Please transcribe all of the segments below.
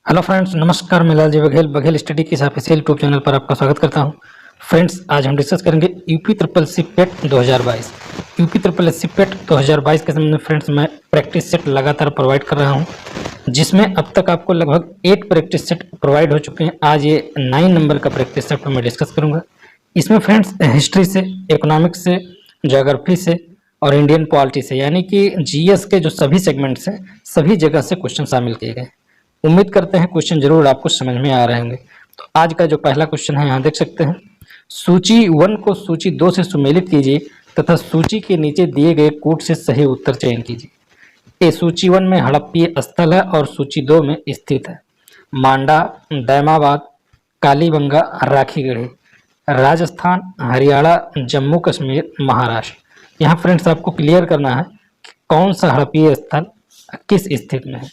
Hello friends, नमस्कार। मैं Lalji Baghel Baghel study के ऑफिशियल यूट्यूब चैनल पर आपका स्वागत करता हूं। फ्रेंड्स, आज हम डिस्कस करेंगे यूपी ट्रिपल सी पेट 2022। यूपी ट्रिपल एस सी पेट 2022 के संबंध में फ्रेंड्स मैं प्रैक्टिस सेट लगातार प्रोवाइड कर रहा हूं, जिसमें अब तक आपको लगभग 8 प्रैक्टिस सेट प्रोवाइड हो चुके हैं। आज ये 9 नंबर का प्रैक्टिस सेट मैं डिस्कस करूँगा। इसमें फ्रेंड्स हिस्ट्री से, इकोनॉमिक्स से, ज्योग्राफी से और इंडियन पॉलिटी से, यानी कि जीएस के जो सभी सेगमेंट्स हैं, सभी जगह से क्वेश्चन शामिल किए गए। उम्मीद करते हैं क्वेश्चन जरूर आपको समझ में आ रहे होंगे। तो आज का जो पहला क्वेश्चन है, यहाँ देख सकते हैं। सूची 1 को सूची 2 से सुमेलित कीजिए तथा सूची के नीचे दिए गए कूट से सही उत्तर चयन कीजिए। ये सूची 1 में हड़प्पीय स्थल है और सूची 2 में स्थित है। मांडा, दैमाबाद, कालीबंगा, राखीगढ़ी, राजस्थान, हरियाणा, जम्मू कश्मीर, महाराष्ट्र। यहाँ फ्रेंड्स आपको क्लियर करना है कि कौन सा हड़प्पीय स्थल किस स्थिति में है।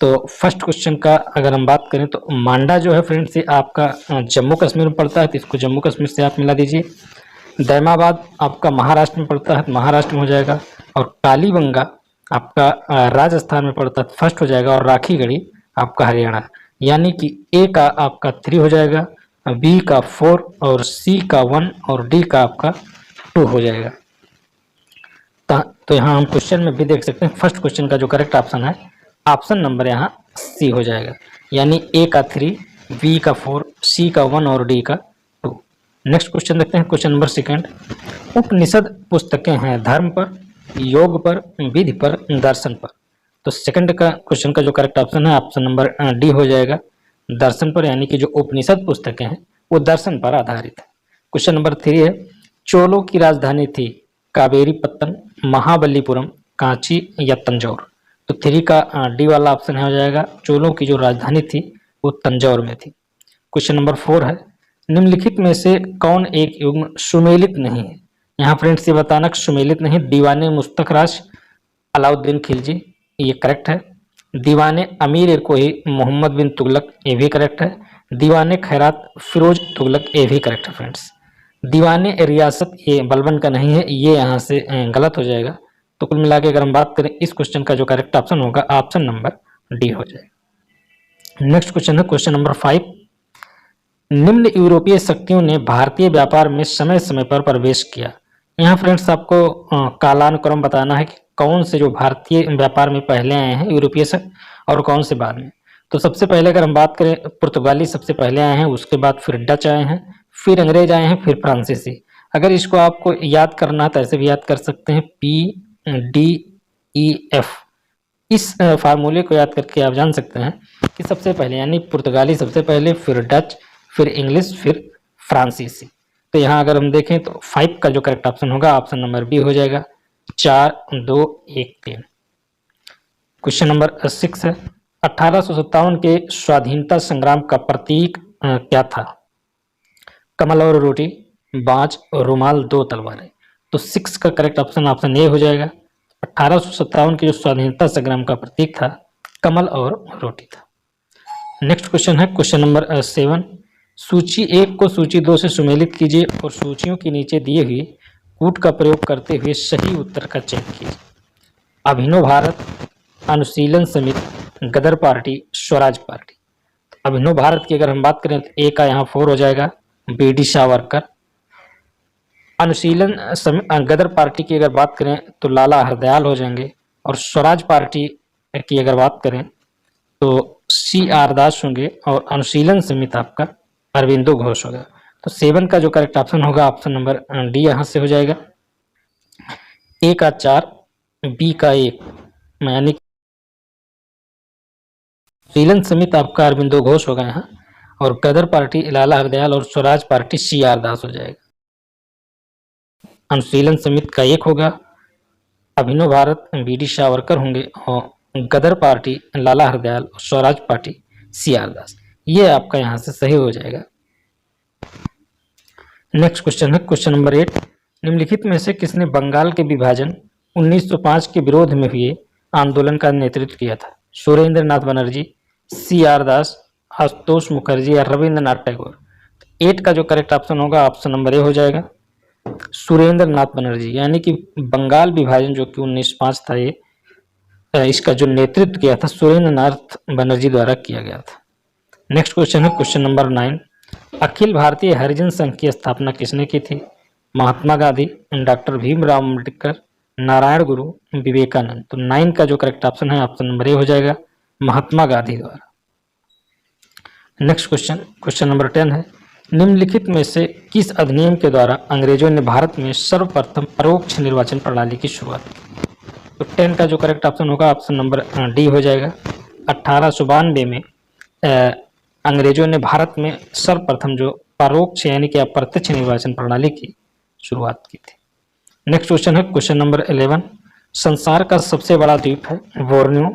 तो फर्स्ट क्वेश्चन का अगर हम बात करें तो मांडा जो है फ्रेंड्स, ये आपका जम्मू कश्मीर में पड़ता है, तो इसको जम्मू कश्मीर से आप मिला दीजिए। दैमाबाद आपका महाराष्ट्र में पड़ता है, तो महाराष्ट्र में हो जाएगा। और कालीबंगा आपका राजस्थान में पड़ता है, तो फर्स्ट हो जाएगा। और राखीगढ़ी आपका हरियाणा, यानी कि ए का आपका 3 हो जाएगा, बी का 4 और सी का 1 और डी का आपका 2 हो जाएगा। तो यहाँ हम क्वेश्चन में भी देख सकते हैं, फर्स्ट क्वेश्चन का जो करेक्ट ऑप्शन है, ऑप्शन नंबर यहाँ सी हो जाएगा, यानी ए का 3, बी का 4, सी का 1 और डी का 2। नेक्स्ट क्वेश्चन देखते हैं, क्वेश्चन नंबर सेकंड। उपनिषद पुस्तकें हैं धर्म पर, योग पर, विधि पर, दर्शन पर। तो सेकंड का क्वेश्चन का जो करेक्ट ऑप्शन है, ऑप्शन नंबर डी हो जाएगा, दर्शन पर, यानी कि जो उपनिषद पुस्तकें हैं वो दर्शन पर आधारित है। क्वेश्चन नंबर 3 है, चोलों की राजधानी थी कावेरीपत्तन, महाबलीपुरम, कांची या तंजौर। तो 3 का डी वाला ऑप्शन हो जाएगा, चोलों की जो राजधानी थी वो तंजौर में थी। क्वेश्चन नंबर 4 है, निम्नलिखित में से कौन एक युग्म सुमेलित नहीं है। यहाँ फ्रेंड्स ये बताना कि सुमेलित नहीं। दीवाने मुस्तखराज अलाउद्दीन खिलजी, ये करेक्ट है। दीवाने अमीर कोही मोहम्मद बिन तुगलक, ये भी करेक्ट है। दीवाने खैरात फिरोज तुगलक, ये भी करेक्ट है फ्रेंड्स। दीवाने रियासत ये बलबन का नहीं है, ये यहाँ से गलत हो जाएगा। तो कुल मिला के अगर हम बात करें, इस क्वेश्चन का जो करेक्ट ऑप्शन होगा, ऑप्शन नंबर डी हो जाएगा। नेक्स्ट क्वेश्चन है, क्वेश्चन नंबर 5। निम्न यूरोपीय शक्तियों ने भारतीय व्यापार में समय समय पर प्रवेश किया। यहाँ फ्रेंड्स आपको कालानुक्रम बताना है कि कौन से जो भारतीय व्यापार में पहले आए हैं यूरोपीय शक्ति और कौन से बाद में। तो सबसे पहले अगर हम बात करें, पुर्तगाली सबसे पहले आए हैं, उसके बाद फिर डच आए हैं, फिर अंग्रेज आए हैं, फिर फ्रांसीसी। अगर इसको आपको याद करना है तो ऐसे भी याद कर सकते हैं, PDEF। इस फार्मूले को याद करके आप जान सकते हैं कि सबसे पहले यानी पुर्तगाली सबसे पहले, फिर डच, फिर इंग्लिश, फिर फ्रांसीसी। तो यहाँ अगर हम देखें तो 5 का जो करेक्ट ऑप्शन होगा, ऑप्शन नंबर बी हो जाएगा, 4 2 1 3। क्वेश्चन नंबर 6 है, 1857 के स्वाधीनता संग्राम का प्रतीक क्या था। कमल और रोटी, बाज, रुमाल, 2 तलवारें। तो 6 का करेक्ट ऑप्शन ऑप्शन ए हो जाएगा। 1857 के जो स्वाधीनता संग्राम का प्रतीक था, कमल और रोटी था। नेक्स्ट क्वेश्चन है, क्वेश्चन नंबर 7। सूची 1 को सूची 2 से सुमेलित कीजिए और सूचियों के नीचे दिए हुए कूट का प्रयोग करते हुए सही उत्तर का चयन कीजिए। अभिनव भारत, अनुशीलन समिति, गदर पार्टी, स्वराज पार्टी। अभिनव भारत की अगर हम बात करें तो ए का यहाँ 4 हो जाएगा, BD सावरकर। अनुशीलन गदर पार्टी की अगर बात करें तो लाला हरदयाल हो जाएंगे। और स्वराज पार्टी की अगर बात करें तो CR दास होंगे। और अनुशीलन समिति आपका अरविंदो घोष होगा। तो 7 का जो करेक्ट ऑप्शन होगा, ऑप्शन नंबर डी यहाँ से हो जाएगा, ए का 4, बी का 1, यानी अनुशीलन समिति आपका अरविंदो घोष होगा यहाँ। और गदर पार्टी लाला हरदयाल और स्वराज पार्टी CR दास हो जाएगा। अनुशीलन समिति का 1 होगा, अभिनव भारत BD सावरकर होंगे, और गदर पार्टी लाला हरदयाल और स्वराज पार्टी CR दास। ये आपका यहाँ से सही हो जाएगा। नेक्स्ट क्वेश्चन है, क्वेश्चन नंबर 8। निम्नलिखित में से किसने बंगाल के विभाजन 1905 के विरोध में हुए आंदोलन का नेतृत्व किया था। सुरेंद्र नाथ बनर्जी, CR दास, आशुतोष मुखर्जी या रविंद्रनाथ टैगोर। 8 का जो करेक्ट ऑप्शन होगा, ऑप्शन नंबर ए हो जाएगा, सुरेंद्र नाथ बनर्जी। यानी कि बंगाल विभाजन जो कि 1905 था, ये इसका जो नेतृत्व किया था सुरेंद्र नाथ बनर्जी द्वारा किया गया था। नेक्स्ट क्वेश्चन है क्वेश्चन नंबर 9, अखिल भारतीय हरिजन संघ की स्थापना किसने की थी? महात्मा गांधी, डॉक्टर भीमराव अम्बेडकर, नारायण गुरु, विवेकानंद। तो 9 का जो करेक्ट ऑप्शन है ऑप्शन नंबर ए हो जाएगा, महात्मा गांधी द्वारा। नेक्स्ट क्वेश्चन, क्वेश्चन नंबर 10 है, निम्नलिखित में से किस अधिनियम के द्वारा अंग्रेजों ने भारत में सर्वप्रथम परोक्ष निर्वाचन प्रणाली की शुरुआत की? तो 10 का जो करेक्ट ऑप्शन होगा ऑप्शन नंबर डी हो जाएगा। 1892 में अंग्रेजों ने भारत में सर्वप्रथम जो परोक्ष यानी कि अप्रत्यक्ष निर्वाचन प्रणाली की शुरुआत की थी। नेक्स्ट क्वेश्चन है क्वेश्चन नंबर 11, संसार का सबसे बड़ा द्वीप है Borneo,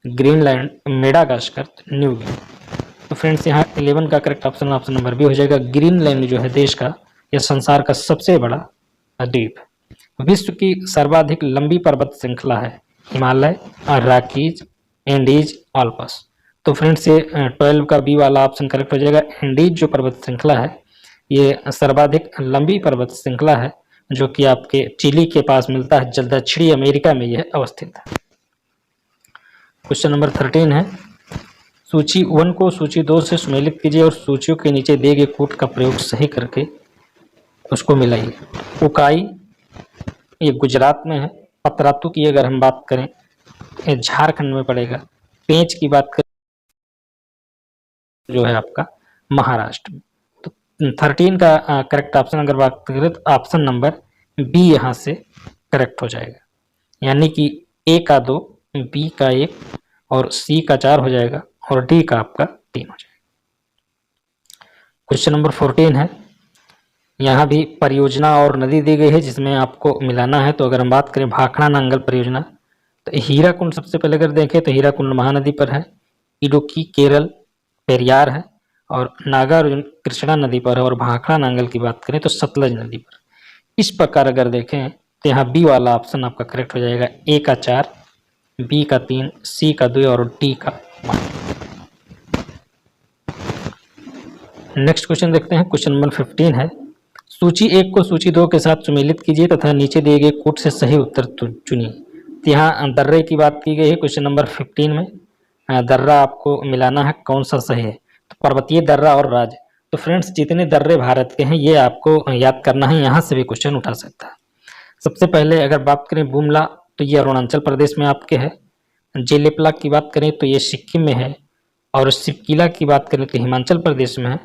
Greenland, Madagascar, New Guinea. तो फ्रेंड्स यहाँ 11 का correct option option number B हो जाएगा, ग्रीनलैंड जो है देश का यह संसार का सबसे बड़ा द्वीप है। विश्व की सर्वाधिक लंबी पर्वत श्रृंखला है हिमालय, रॉकीज, एंडीज, आल्प्स। तो फ्रेंड्स ये 12 का बी वाला ऑप्शन करेक्ट हो जाएगा। एंडीज जो पर्वत श्रृंखला है ये सर्वाधिक लंबी पर्वत श्रृंखला है जो कि आपके चिली के पास मिलता है, दक्षिणी अमेरिका में यह अवस्थित है। क्वेश्चन नंबर 13 है, सूची 1 को सूची 2 से सुमेलित कीजिए और सूचियों के नीचे दिए गए कोड का प्रयोग सही करके उसको मिलाइए। उकाई ये गुजरात में है, पतरातू की अगर हम बात करें ये झारखंड में पड़ेगा, पेंच की बात करें जो है आपका महाराष्ट्र में। तो 13 का करेक्ट ऑप्शन अगर बात करें तो ऑप्शन नंबर बी यहाँ से करेक्ट हो जाएगा, यानी कि ए का 2, बी का 1 और सी का 4 हो जाएगा और डी का आपका 3 हो जाएगा। क्वेश्चन नंबर 14 है, यहाँ भी परियोजना और नदी दी गई है जिसमें आपको मिलाना है। तो अगर हम बात करें भाखड़ा नांगल परियोजना, तो हीराकुंड सबसे पहले अगर देखें तो हीराकुंड महानदी पर है, इडुक्की केरल पेरियार है और नागार्जुन कृष्णा नदी पर है, और भाखड़ा नांगल की बात करें तो सतलज नदी पर। इस प्रकार अगर देखें तो यहाँ बी वाला ऑप्शन आपका करेक्ट हो जाएगा, ए का 4, बी का 3, सी का 2 और डी का 1। नेक्स्ट क्वेश्चन देखते हैं, क्वेश्चन नंबर 15 है, सूची 1 को सूची 2 के साथ सुमेलित कीजिए तथा नीचे दिए गए कोड से सही उत्तर चुनिए। तो यहाँ दर्रे की बात की गई है क्वेश्चन नंबर 15 में, दर्रा आपको मिलाना है कौन सा सही है। तो पर्वतीय दर्रा और राज। तो फ्रेंड्स जितने दर्रे भारत के हैं ये आपको याद करना है, यहाँ से भी क्वेश्चन उठा सकता है। सबसे पहले अगर बात करें बुमला तो ये अरुणाचल प्रदेश में आपके है, जेलेपला की बात करें तो ये सिक्किम में है, और सिपकिला की बात करें तो हिमाचल प्रदेश में है,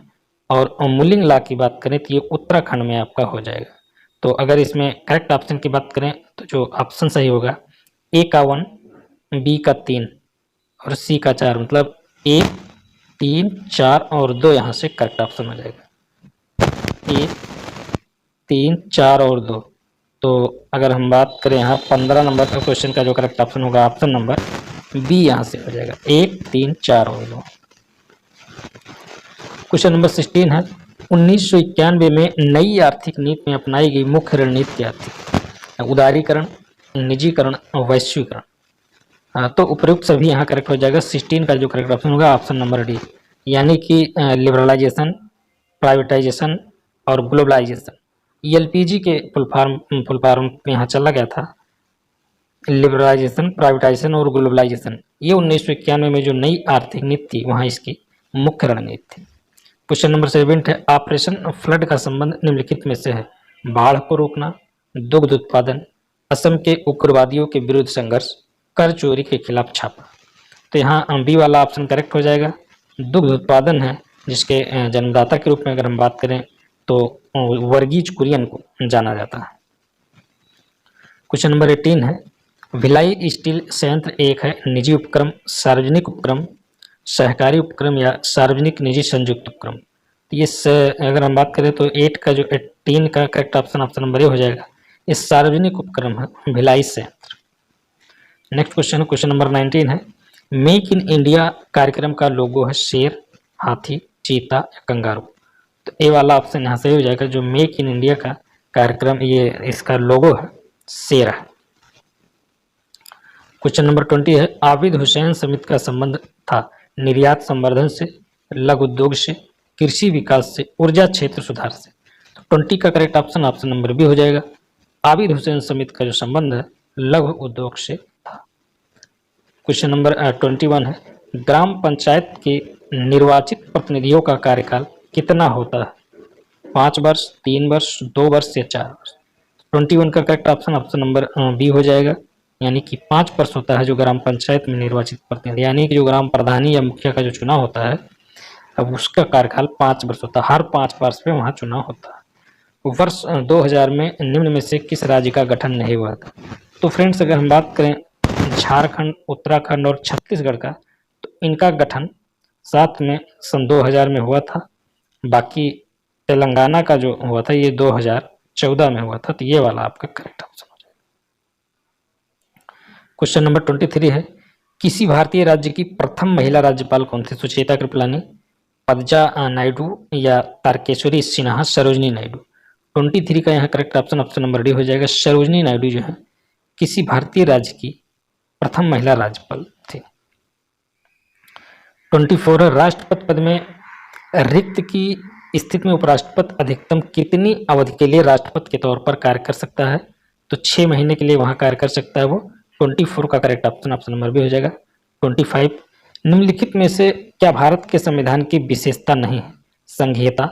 और मुलिंगला की बात करें तो ये उत्तराखंड में आपका हो जाएगा। तो अगर इसमें करेक्ट ऑप्शन की बात करें तो जो ऑप्शन सही होगा ए का 1, बी का 3 और सी का 4, मतलब 1, 3, 4 और 2 यहाँ से करेक्ट ऑप्शन हो जाएगा, 1, 3, 4 और 2। तो अगर हम बात करें यहाँ 15 नंबर का क्वेश्चन का जो करेक्ट ऑप्शन होगा ऑप्शन नंबर बी यहाँ से हो जाएगा, 1, 3, 4 और 2। क्वेश्चन नंबर 16 है, 1991 में नई आर्थिक नीति में अपनाई गई मुख्य रणनीति क्या थी? उदारीकरण, निजीकरण, वैश्वीकरण। तो उपयुक्त सभी यहाँ करेक्ट हो जाएगा। 16 का जो करेक्ट ऑप्शन होगा ऑप्शन नंबर डी, यानी कि लिबरलाइजेशन, प्राइवेटाइजेशन और ग्लोबलाइजेशन। एलपीजी के फुल फॉर्म में यहाँ चला गया था, लिबरलाइजेशन, प्राइवेटाइजेशन और ग्लोबलाइजेशन। ये 1991 में जो नई आर्थिक नीति थी वहाँ इसकी मुख्य रणनीति थी। क्वेश्चन नंबर 7 है, ऑपरेशन फ्लड का संबंध निम्नलिखित में से है? बाढ़ को रोकना, दुग्ध उत्पादन, असम के उग्रवादियों के विरुद्ध संघर्ष, कर चोरी के खिलाफ छापा। तो यहाँ बी वाला ऑप्शन करेक्ट हो जाएगा, दुग्ध उत्पादन है, जिसके जन्मदाता के रूप में अगर हम बात करें तो वर्गीज कुरियन को जाना जाता है। क्वेश्चन नंबर 18 है, भिलाई स्टील संयंत्र एक है निजी उपक्रम, सार्वजनिक उपक्रम, सहकारी उपक्रम या सार्वजनिक निजी संयुक्त उपक्रम। तो ये अगर हम बात करें तो 8 का जो 18 का correct option option number A हो जाएगा, ये सार्वजनिक उपक्रम है भिलाई संयंत्र। नेक्स्ट क्वेश्चन है क्वेश्चन नंबर 19 है, मेक इन इंडिया कार्यक्रम का लोगो है शेर, हाथी, चीता या कंगारू। तो ए वाला ऑप्शन यहाँ से हो जाएगा, जो मेक इन इंडिया का कार्यक्रम ये इसका लोगो है शेर है। क्वेश्चन नंबर 20 है, आबिद हुसैन समिति का संबंध था निर्यात संवर्धन से, लघु उद्योग से, कृषि विकास से, ऊर्जा क्षेत्र सुधार से। तो 20 का correct option option number B हो जाएगा, आबिद हुसैन समिति का जो संबंध है लघु उद्योग से था। क्वेश्चन नंबर 21 है, ग्राम पंचायत के निर्वाचित प्रतिनिधियों का कार्यकाल कितना होता है? 5 वर्ष, 3 वर्ष, 2 वर्ष या 4 वर्ष? 21 का correct option option number B हो जाएगा, यानी कि 5 वर्ष होता है जो ग्राम पंचायत में निर्वाचित प्रतिनिधि, यानी कि जो ग्राम प्रधानी या मुखिया का जो चुनाव होता है, अब उसका कार्यकाल 5 वर्ष होता है, हर 5 वर्ष में वहाँ चुनाव होता है। वर्ष 2000 में निम्न में से किस राज्य का गठन नहीं हुआ था? तो फ्रेंड्स, अगर हम बात करें झारखंड, उत्तराखंड और छत्तीसगढ़ का, तो इनका गठन साथ में सन 2000 में हुआ था। बाकी तेलंगाना का जो हुआ था ये 2014 में हुआ था, तो ये वाला आपका करेक्ट ऑप्शन हो जाएगा। क्वेश्चन नंबर 23 है, किसी भारतीय राज्य की प्रथम महिला राज्यपाल कौन थी? सुचेता कृपलानी, पद्जा नायडू या तारकेश्वरी सिन्हा, सरोजनी नायडू? 23 का यहाँ correct option option number D हो जाएगा। सरोजनी नायडू जो है किसी भारतीय राज्य की प्रथम महिला राज्यपाल थी। 24 राष्ट्रपति पद में रिक्त की स्थिति में उपराष्ट्रपति अधिकतम कितनी अवधि के लिए राष्ट्रपति के तौर पर कार्य कर सकता है? तो 6 महीने के लिए वहां कार्य कर सकता है वो। 24 का करेक्ट ऑप्शन ऑप्शन नंबर भी हो जाएगा। 25 निम्नलिखित में से क्या भारत के संविधान की विशेषता नहीं है? संघीयता,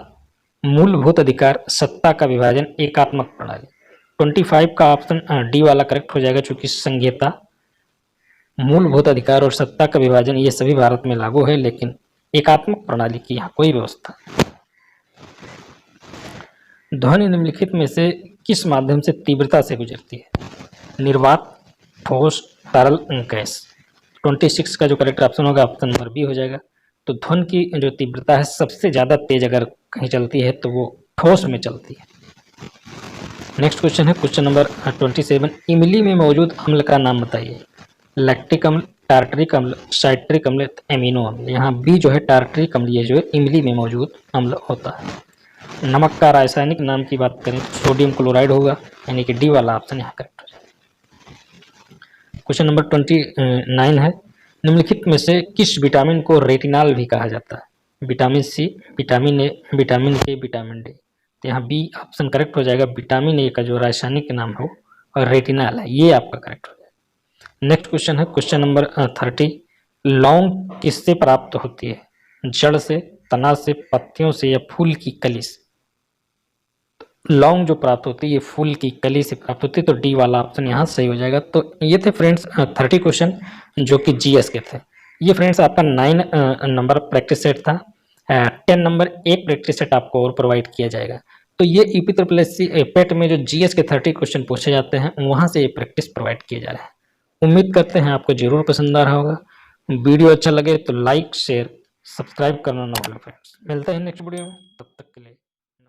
मूलभूत अधिकार, सत्ता का विभाजन, एकात्मक प्रणाली? 25 का ऑप्शन डी वाला करेक्ट हो जाएगा, चूंकि संघीयता, मूलभूत अधिकार और सत्ता का विभाजन ये सभी भारत में लागू है, लेकिन एकात्मक प्रणाली की यहाँ कोई व्यवस्था। ध्वनि निम्नलिखित में से किस माध्यम से तीव्रता से गुजरती है? निर्वात, ठोस, तरल, गैस? 26 का जो करेक्ट ऑप्शन होगा ऑप्शन नंबर बी हो जाएगा। तो ध्वनि की जो तीव्रता है सबसे ज्यादा तेज अगर कहीं चलती है तो वो ठोस में चलती है। नेक्स्ट क्वेश्चन है क्वेश्चन नंबर 27, इमली में मौजूद अम्ल का नाम बताइए। लैक्टिक अम्ल, टार्टरिक अम्ल, साइट्रिक अम्ल, एमिनो अम्ल? यहाँ बी जो है टार्टरिक अम्ल, ये जो है इमली में मौजूद अम्ल होता है। नमक का रासायनिक नाम की बात करें तो सोडियम क्लोराइड होगा, यानी कि डी वाला ऑप्शन यहाँ करेक्ट हो जाएगा। क्वेश्चन नंबर 29 है, निम्नलिखित में से किस विटामिन को रेटिनॉल भी कहा जाता है? Vitamin C, vitamin A, vitamin K, vitamin D? तो यहाँ बी ऑप्शन करेक्ट हो जाएगा। विटामिन ए का जो रासायनिक नाम हो और रेटिनॉल है, ये आपका करेक्ट हो जाएगा। नेक्स्ट क्वेश्चन है क्वेश्चन नंबर 30, लौंग किससे प्राप्त होती है? जड़ से, तना से, पत्तियों से या फूल की कली से? लौंग जो प्राप्त होती है ये फूल की कली से प्राप्त होती है, तो डी वाला ऑप्शन यहाँ सही हो जाएगा। तो ये थे फ्रेंड्स 30 क्वेश्चन जो कि जीएस के थे। ये फ्रेंड्स आपका 9 नंबर प्रैक्टिस सेट था। 10 नंबर एक प्रैक्टिस सेट आपको और प्रोवाइड किया जाएगा। तो ये यूपी ट्रिपल एससी पेट में जो जीएस के 30 क्वेश्चन पूछे जाते हैं वहां से ये प्रैक्टिस प्रोवाइड किए जा रहे हैं। उम्मीद करते हैं आपको जरूर पसंद आ रहा होगा। वीडियो अच्छा लगे तो लाइक, शेयर, सब्सक्राइब करना ना भूलें फ्रेंड्स। मिलते हैं नेक्स्ट वीडियो में, तब तक